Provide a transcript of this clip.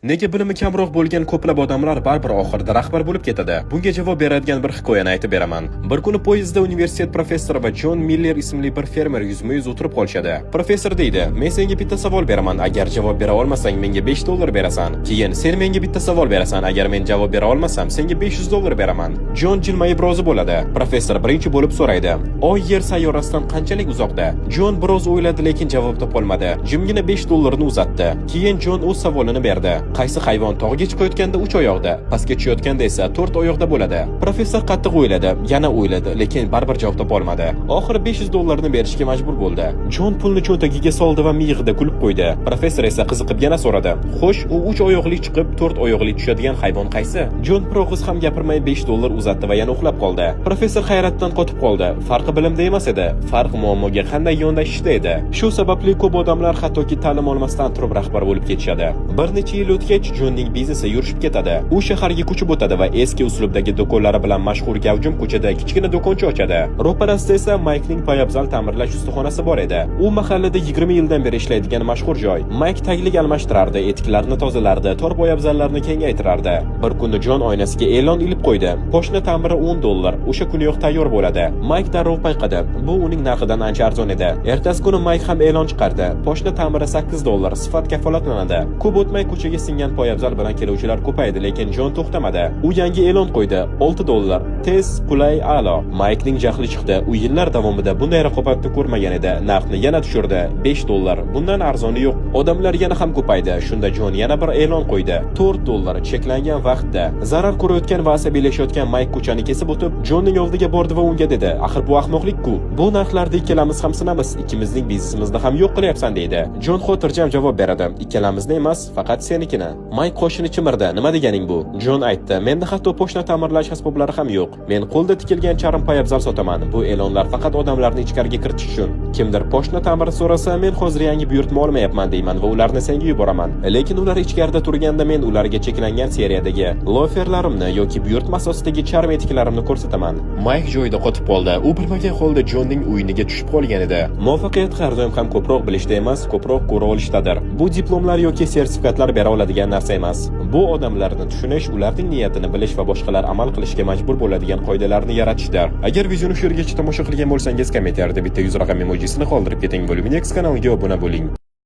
Nega bilimi kamroq bo'lgan ko'plab odamlar baribir oxirida rahbar bo'lib ketadi? Bunga javob beradigan bir hikoyani aytib beraman. Bir kuni poyezdda universitet professori va Jon Miller ismli bir fermer yuzma-yuz o'tirib qolishadi. Professor deydi: "Men senga bitta savol beraman. Agar javob bera olmasang, menga $5 berasan. Keyin sen menga bitta savol berasan. Agar men javob bera olmasam, senga $500 beraman." Jon jilmayib rozi bo'ladi. Professor birinchi bo'lib so'raydi: "Oy Yer sayyorasidan qanchalik uzoqda?" Jon biroz o'yladi, lekin javob topolmadi. Jimgina $5 ni uzatdi. Keyin Jon o'z savolini berdi: "Qaysi hayvon tog'ga chiqayotganda 3 oyoqda, pastga tushayotganda esa 4 oyoqda bo'ladi?" Professor qattiq o'yladi, yana o'yladi, lekin baribir javob topolmadi. Oxiri $500 ni berishga majbur bo'ldi. Jon pulni cho'ntagiga soldi va miyig'ida kulib qo'ydi. Professor esa qiziqib yana so'radi: "Xo'sh, u 3 oyoqli chiqib 4 oyoqli tushadigan hayvon qaysi?" Jon bir og'iz ham gapirmay $5 uzatdi va yana uxlab qoldi. Professor hayratdan qotib qoldi. Farqi bilimda emas edi, farq muammoga qanday yondashishda edi. Shu sababli ko'p odamlar hattoki ta'lim olmasdan turib rahbar bo'lib ketishadi. Bir necha yil o'tgach, Jonning biznesi yurishib ketadi. U shaharga ko'chib o'tadi va eski uslubdagi do'konlari bilan mashhur gavjum ko'chada kichkina do'koncha ochadi. Ro'parasida esa Maykning poyabzal ta'mirlash ustaxonasi bor edi. U mahallada 20 yildan beri ishlaydigan mashhur joy. Mayk taglik almashtirardi, etiklarini tozalardi, tor poyabzallarni kengaytirardi. Bir kuni Jon oynasiga e'lon ilib qo'ydi: "Pochta ta'miri $10. O'sha kuniyoq tayyor bo'ladi." Mayk darrov payqadi. Bu uning narxidan ancha arzon edi. Ertasi kuni Mayk ham e'lon chiqardi: "Pochta ta'miri $8, sifat kafolatlanadi." Ko'p o'tmay ko'chaga singan poyabzal bilan keluvchilar ko'paydi, lekin Jon to'xtamadi. U yangi e'lon qo'ydi: $6. Tez, qulay, a'lo. Maykning jahli chiqdi. U yillar davomida bunday raqobatni ko'rmagan edi. Narxni yana tushirdi: $5. Bundan arzoni yo'q. Odamlar yana ham ko'paydi. Shunda Jon yana bir e'lon qo'ydi: $4 cheklangan vaqtda. Zarar ko'rayotgan va asabiylashayotgan Mayk ko'chani kesib o'tib, Jonning oldiga bordi va unga dedi: "Axir bu ahmoqlik-ku. Bu narxlarda ikkalamiz ham sinamiz. Ikkimizning biznesimizni ham yo'q qilyapsan" deydi. Jon xotirjam javob beradi: "Ikkalamizni emas, faqat senikini." Mayk qoshini chimirdi: "Nima deganing bu?" Jon aytdi: "Menda hatto pochta ta'mirlash asboblari ham yo'q. Men qo'lda tikilgan charm poyabzal sotaman. Bu e'lonlar faqat odamlarni ichkariga kiritish uchun. Kimdir pochta ta'miri so'rasa, men hozir yangi buyurtma olmayapman deyman va ularni senga yuboraman. Lekin ular ichkarida turganda men ularga cheklangan seriyadagi loferlarimni yoki buyurtma asosidagi charm etiklarimni ko'rsataman." Mayk joyida qotib qoldi. U bilmagan holda Jonning o'yiniga tushib qolgan edi. Muvaffaqiyat har doim ham ko'proq bilishda emas, ko'proq ko'ra olishdadir. Bu diplomlar yoki sertifikatlar bera oladigan narsa emas. Bu odamlarni tushunish, ularning niyatini bilish va boshqalar amal qilishga majbur bo'ladigan qoidalarni yaratishdir. Agar videoni shu yergacha tomosha qilgan bo'lsangiz, kommentariyada bitta 100 raqam emojisini qoldirib keting. Boluminex kanaliga obuna bo'ling.